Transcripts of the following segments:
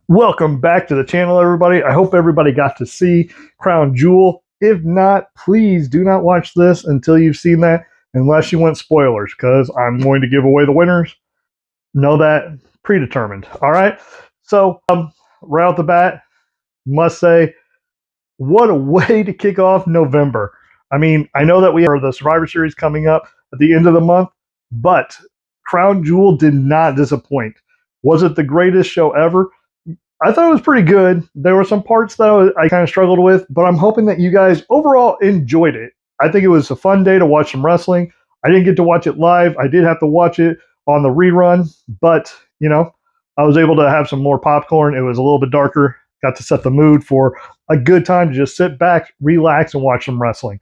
Welcome back to the channel, everybody. I hope everybody got to see Crown Jewel. If not, please do not watch this until you've seen that, unless you want spoilers, because I'm going to give away the winners. Know that predetermined. All right. So, right off the bat, must say, what a way to kick off November. I mean, I know that we have the Survivor Series coming up at the end of the month, but Crown Jewel did not disappoint. Was it the greatest show ever? I thought it was pretty good. There were some parts that I kind of struggled with, but I'm hoping that you guys overall enjoyed it. I think it was a fun day to watch some wrestling. I didn't get to watch it live. I did have to watch it on the rerun, but, I was able to have some more popcorn. It was a little bit darker. Got to set the mood for a good time to just sit back, relax, and watch some wrestling.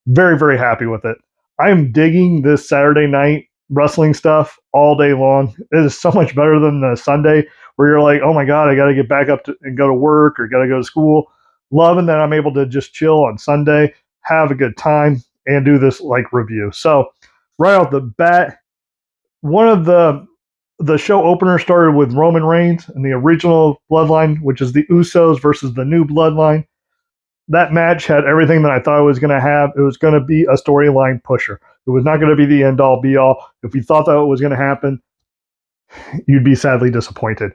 Very, very happy with it. I am digging this Saturday night wrestling stuff all day long. It is so much better than the Sunday where you're like, oh my God, I got to get back up and go to work or got to go to school. Loving that I'm able to just chill on Sunday, have a good time, and do this like review. So right off the bat, one of the show opener started with Roman Reigns and the original bloodline, which is the Usos versus the new bloodline. That match had everything that I thought it was going to have. It was going to be a storyline pusher. It was not going to be the end all be all. If you thought that was going to happen, you'd be sadly disappointed.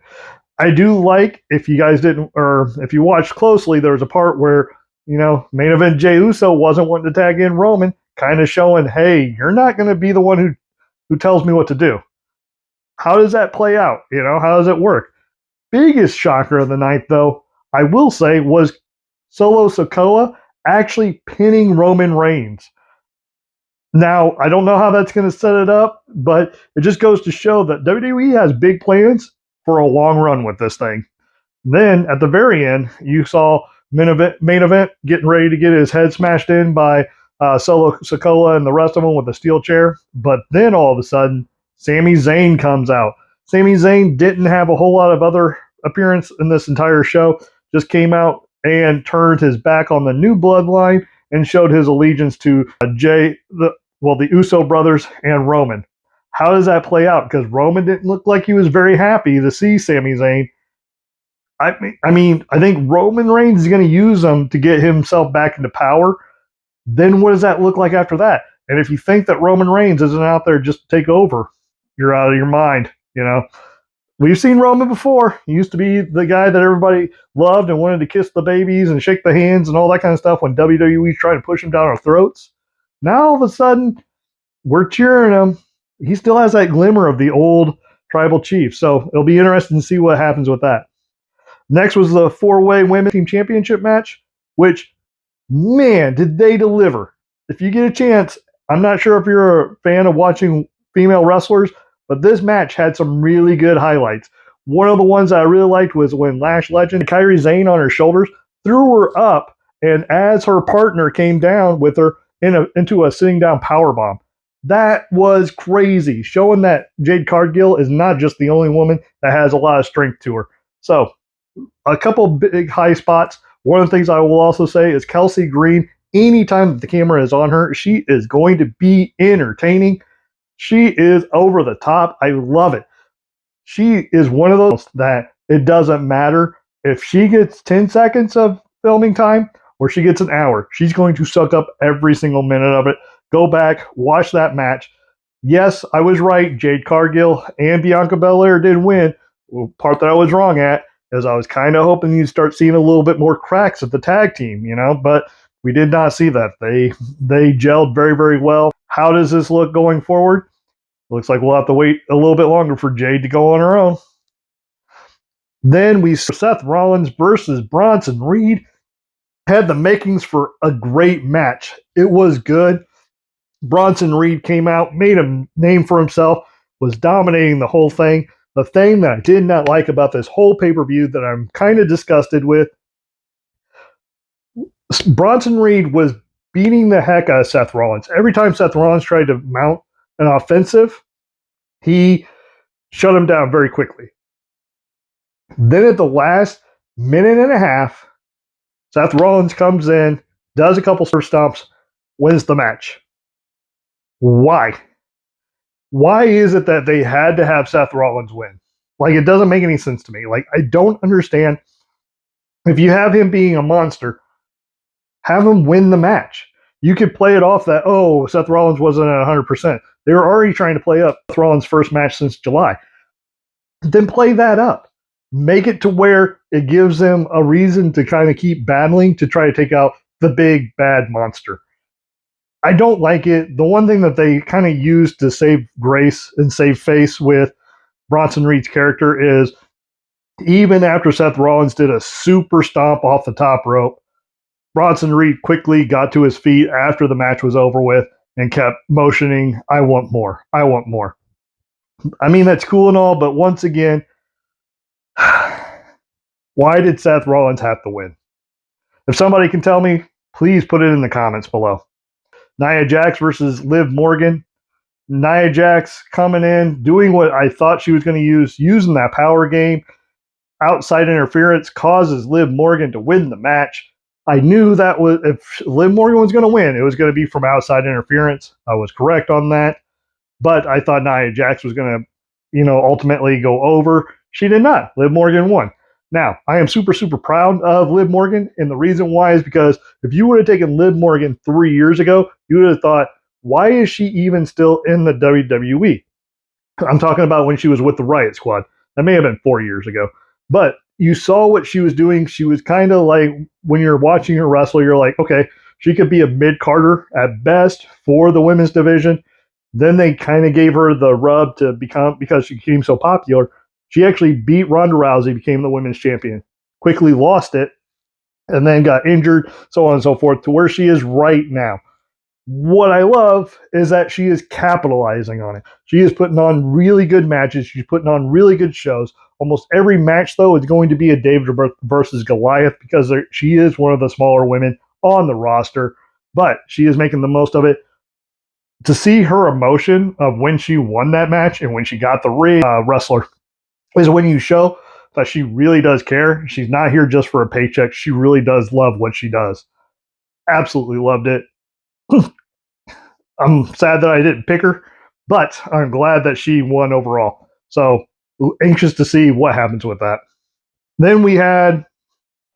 I do like, if you guys didn't, or if you watched closely, there was a part where, main event Jey Uso wasn't wanting to tag in Roman, kind of showing, hey, you're not going to be the one who tells me what to do. How does that play out? How does it work? Biggest shocker of the night, though, I will say, was Solo Sikoa actually pinning Roman Reigns. Now, I don't know how that's going to set it up, but it just goes to show that WWE has big plans for a long run with this thing. Then, at the very end, you saw main event getting ready to get his head smashed in by Solo Sikoa and the rest of them with a steel chair. But then, all of a sudden, Sami Zayn comes out. Sami Zayn didn't have a whole lot of other appearance in this entire show. Just came out and turned his back on the new bloodline and showed his allegiance to the Uso brothers and Roman. How does that play out? Because Roman didn't look like he was very happy to see Sami Zayn. I think Roman Reigns is going to use them to get himself back into power. Then what does that look like after that? And if you think that Roman Reigns isn't out there just to take over, you're out of your mind. We've seen Roman before. He used to be the guy that everybody loved and wanted to kiss the babies and shake the hands and all that kind of stuff when WWE's trying to push him down our throats. Now, all of a sudden, we're cheering him. He still has that glimmer of the old tribal chief. So it'll be interesting to see what happens with that. Next was the four-way women's team championship match, which, man, did they deliver. If you get a chance, I'm not sure if you're a fan of watching female wrestlers, but this match had some really good highlights. One of the ones that I really liked was when Lash Legend, Kairi Sane on her shoulders, threw her up, and as her partner came down with her into a sitting down powerbomb. That was crazy, showing that Jade Cargill is not just the only woman that has a lot of strength to her. So, a couple big high spots. One of the things I will also say is Kelsey Green, anytime that the camera is on her, she is going to be entertaining. She is over the top. I love it. She is one of those that it doesn't matter if she gets 10 seconds of filming time or she gets an hour. She's going to suck up every single minute of it. Go back, watch that match. Yes, I was right. Jade Cargill and Bianca Belair did win. The part that I was wrong at is I was kind of hoping you'd start seeing a little bit more cracks at the tag team, but we did not see that. They gelled very, very well. How does this look going forward? Looks like we'll have to wait a little bit longer for Jade to go on her own. Then we saw Seth Rollins versus Bronson Reed. Had the makings for a great match. It was good. Bronson Reed came out, made a name for himself, was dominating the whole thing. The thing that I did not like about this whole pay-per-view that I'm kind of disgusted with, Bronson Reed was beating the heck out of Seth Rollins. Every time Seth Rollins tried to mount an offensive, he shut him down very quickly. Then at the last minute and a half, Seth Rollins comes in, does a couple surf stomps, wins the match. Why? Why is it that they had to have Seth Rollins win? Like, it doesn't make any sense to me. Like, I don't understand. If you have him being a monster, have him win the match. You could play it off that, oh, Seth Rollins wasn't at 100%. They were already trying to play up Seth Rollins' first match since July. Then play that up. Make it to where it gives them a reason to kind of keep battling to try to take out the big bad monster. I don't like it. The one thing that they kind of used to save grace and save face with Bronson Reed's character is even after Seth Rollins did a super stomp off the top rope, Bronson Reed quickly got to his feet after the match was over with and kept motioning, I want more. I want more. I mean, that's cool and all, but once again, why did Seth Rollins have to win? If somebody can tell me, please put it in the comments below. Nia Jax versus Liv Morgan. Nia Jax coming in, doing what I thought she was going to use, using that power game. Outside interference causes Liv Morgan to win the match. I knew that was if Liv Morgan was going to win, it was going to be from outside interference. I was correct on that. But I thought Nia Jax was going to, ultimately go over. She did not. Liv Morgan won. Now, I am super, super proud of Liv Morgan, and the reason why is because if you would have taken Liv Morgan 3 years ago, you would have thought, why is she even still in the WWE? I'm talking about when she was with the Riot Squad. That may have been 4 years ago. But you saw what she was doing. She was kind of like, when you're watching her wrestle, you're like, okay, she could be a mid-carder at best for the women's division. Then they kind of gave her the rub to become, because she became so popular, she actually beat Ronda Rousey, became the women's champion, quickly lost it, and then got injured, so on and so forth, to where she is right now. What I love is that she is capitalizing on it. She is putting on really good matches. She's putting on really good shows. Almost every match, though, is going to be a David versus Goliath because she is one of the smaller women on the roster, but she is making the most of it. To see her emotion of when she won that match and when she got the ring wrestler is when you show that she really does care. She's not here just for a paycheck. She really does love what she does. Absolutely loved it. I'm sad that I didn't pick her, but I'm glad that she won overall. So anxious to see what happens with that. Then we had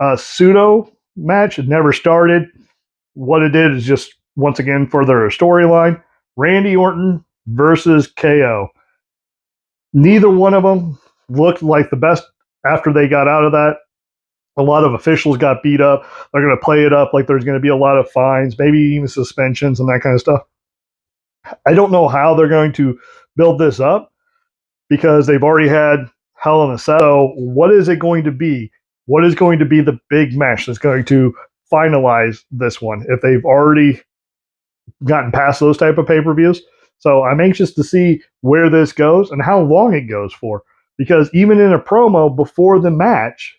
a pseudo match. It never started. What it did is just, once again, further a storyline. Randy Orton versus KO. Neither one of them looked like the best after they got out of that. A lot of officials got beat up. They're going to play it up like there's going to be a lot of fines, maybe even suspensions and that kind of stuff. I don't know how they're going to build this up because they've already had Hell in a Cell. So what is it going to be? What is going to be the big match that's going to finalize this one if they've already gotten past those type of pay-per-views? So I'm anxious to see where this goes and how long it goes for. Because even in a promo before the match,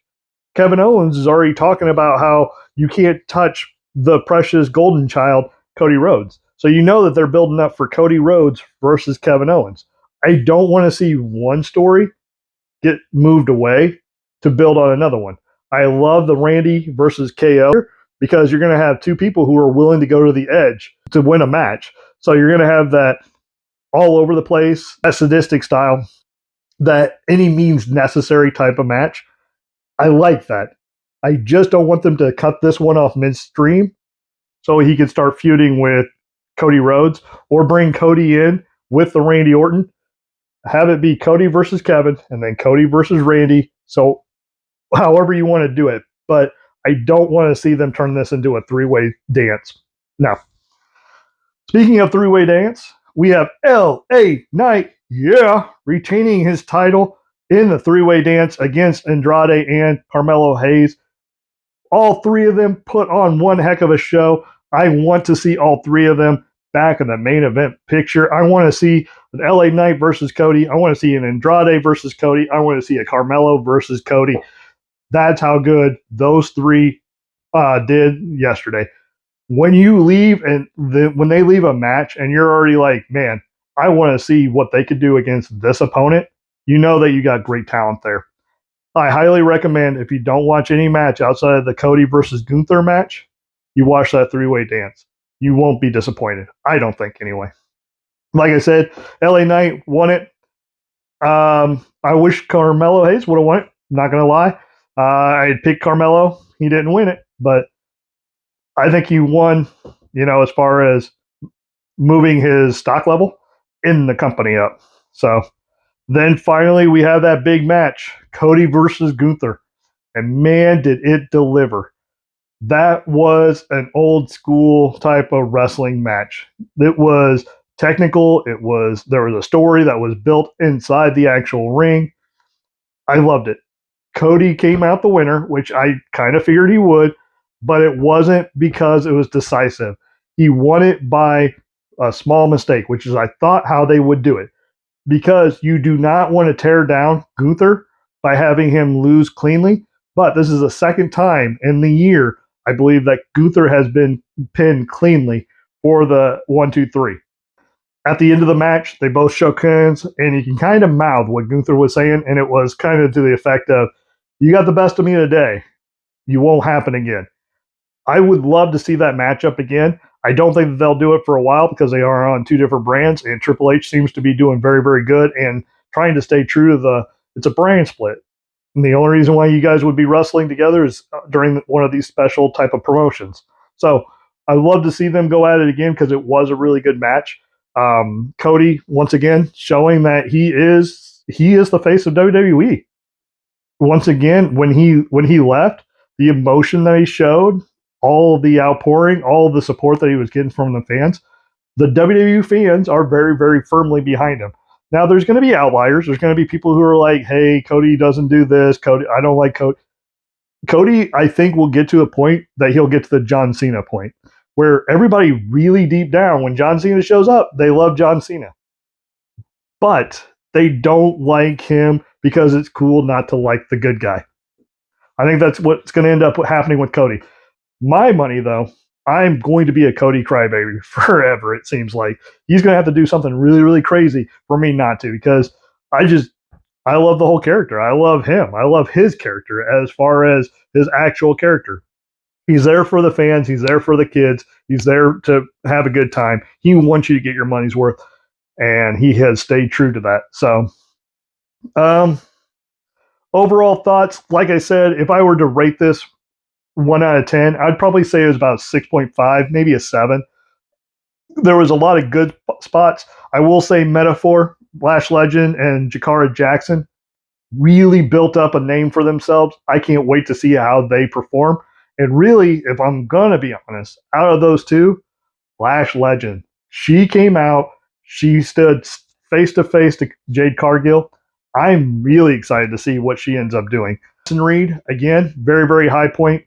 Kevin Owens is already talking about how you can't touch the precious golden child, Cody Rhodes. So you know that they're building up for Cody Rhodes versus Kevin Owens. I don't want to see one story get moved away to build on another one. I love the Randy versus KO because you're going to have two people who are willing to go to the edge to win a match. So you're going to have that all over the place, that sadistic style, that any means necessary type of match. I like that. I just don't want them to cut this one off midstream so he can start feuding with Cody Rhodes or bring Cody in with the Randy Orton. Have it be Cody versus Kevin and then Cody versus Randy. So however you want to do it. But I don't want to see them turn this into a three-way dance. Now, speaking of three-way dance, we have LA Knight, retaining his title in the three-way dance against Andrade and Carmelo Hayes. All three of them put on one heck of a show. I want to see all three of them back in the main event picture. I want to see an LA Knight versus Cody. I want to see an Andrade versus Cody. I want to see a Carmelo versus Cody. That's how good those three did yesterday. When you leave and when they leave a match and you're already like, man, I want to see what they could do against this opponent, you know that you got great talent there. I highly recommend, if you don't watch any match outside of the Cody versus Gunther match, you watch that three-way dance. You won't be disappointed. I don't think, anyway. Like I said, LA Knight won it. I wish Carmelo Hayes would have won it. Not gonna lie, I had picked Carmelo. He didn't win it, but I think he won. As far as moving his stock level in the company up. So then finally we have that big match, Cody versus Gunther, and man, did it deliver! That was an old school type of wrestling match. It was technical. There was a story that was built inside the actual ring. I loved it. Cody came out the winner, which I kind of figured he would, but it wasn't because it was decisive. He won it by a small mistake, which is I thought how they would do it. Because you do not want to tear down Gunther by having him lose cleanly. But this is the second time in the year, I believe, that Gunther has been pinned cleanly for the 1, 2, 3. At the end of the match, they both shook hands, and you can kind of mouth what Gunther was saying, and it was kind of to the effect of, "You got the best of me today. You won't happen again." I would love to see that matchup again. I don't think that they'll do it for a while because they are on two different brands, and Triple H seems to be doing very, very good and trying to stay true to it's a brand split. And the only reason why you guys would be wrestling together is during one of these special type of promotions. So I love to see them go at it again because it was a really good match. Cody once again showing that he is the face of WWE. Once again, when he left, the emotion that he showed, all the outpouring, all the support that he was getting from the fans, the WWE fans are very, very firmly behind him. Now, there's going to be outliers. There's going to be people who are like, "Hey, Cody doesn't do this. Cody, I don't like Cody." Cody, I think, will get to a point that he'll get to the John Cena point, where everybody really deep down, when John Cena shows up, they love John Cena, but they don't like him because it's cool not to like the good guy. I think that's what's going to end up happening with Cody. My money, though, I'm going to be a Cody crybaby forever. It seems like he's going to have to do something really, really crazy for me not to, because I love the whole character. I love him. I love his character as far as his actual character. He's there for the fans. He's there for the kids. He's there to have a good time. He wants you to get your money's worth, and he has stayed true to that. So, um, overall thoughts, like I said, if I were to rate this 1 out of 10, I'd probably say it was about 6.5, maybe a 7. There was a lot of good spots. I will say Metaphor, Lash Legend, and Jakara Jackson really built up a name for themselves. I can't wait to see how they perform. And really, if I'm going to be honest, out of those two, Lash Legend, she came out, she stood face to face to Jade Cargill. I'm really excited to see what she ends up doing. Reed, again, very, very high point.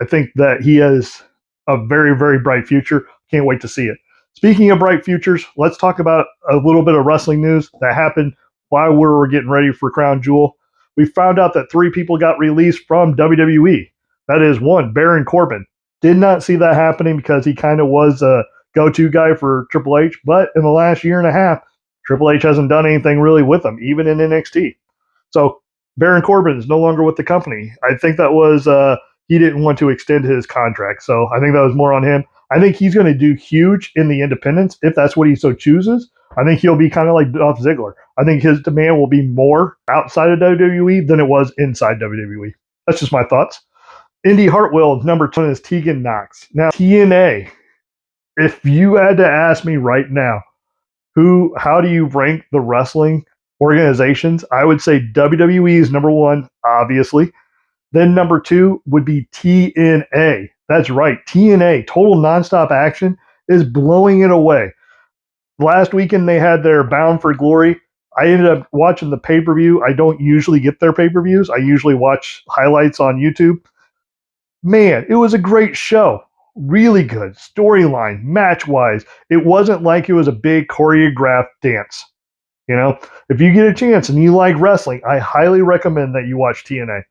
I think that he has a very, very bright future. Can't wait to see it. Speaking of bright futures, let's talk about a little bit of wrestling news that happened while we were getting ready for Crown Jewel. We found out that 3 people got released from WWE. That is, one, Baron Corbin. Did not see that happening because he kind of was a go-to guy for Triple H, but in the last year and a half, Triple H hasn't done anything really with him, even in NXT. So Baron Corbin is no longer with the company. I think that was he didn't want to extend his contract, so I think that was more on him. I think he's going to do huge in the independents if that's what he so chooses. I think he'll be kind of like Dolph Ziggler. I think his demand will be more outside of WWE than it was inside WWE. That's just my thoughts. Indy Hartwell, number 2 is Tegan Knox. Now, TNA, if you had to ask me right now, how do you rank the wrestling organizations? I would say WWE is number 1, obviously. Then number 2 would be TNA. That's right. TNA, Total Nonstop Action, is blowing it away. Last weekend, they had their Bound for Glory. I ended up watching the pay-per-view. I don't usually get their pay-per-views. I usually watch highlights on YouTube. Man, it was a great show. Really good. Storyline, match-wise. It wasn't like it was a big choreographed dance. If you get a chance and you like wrestling, I highly recommend that you watch TNA.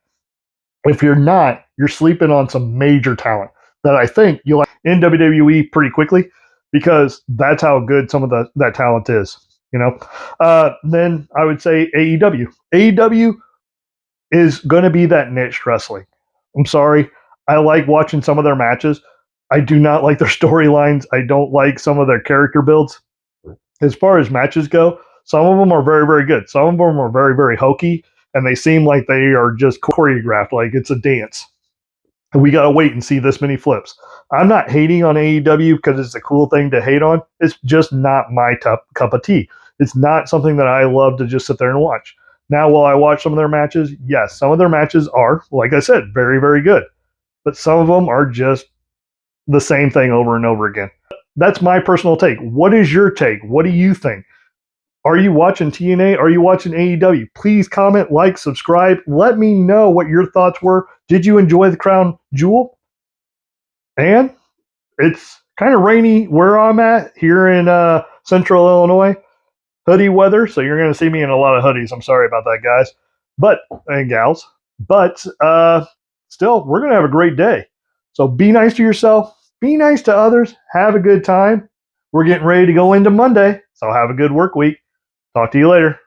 If you're not, you're sleeping on some major talent that I think you'll like in WWE pretty quickly, because that's how good some of that talent is. Then I would say AEW. AEW is going to be that niche wrestling. I'm sorry. I like watching some of their matches. I do not like their storylines. I don't like some of their character builds. As far as matches go, Some of them are very, very good. Some of them are very, very hokey, and they seem like they are just choreographed, like it's a dance. And we got to wait and see this many flips. I'm not hating on AEW because it's a cool thing to hate on. It's just not my cup of tea. It's not something that I love to just sit there and watch. Now, will I watch some of their matches? Yes, some of their matches are, like I said, very, very good. But some of them are just the same thing over and over again. That's my personal take. What is your take? What do you think? Are you watching TNA? Are you watching AEW? Please comment, like, subscribe. Let me know what your thoughts were. Did you enjoy the Crown Jewel? And it's kind of rainy where I'm at here in central Illinois. Hoodie weather, so you're going to see me in a lot of hoodies. I'm sorry about that, guys. And gals. But still, we're going to have a great day. So be nice to yourself. Be nice to others. Have a good time. We're getting ready to go into Monday, so have a good work week. Talk to you later.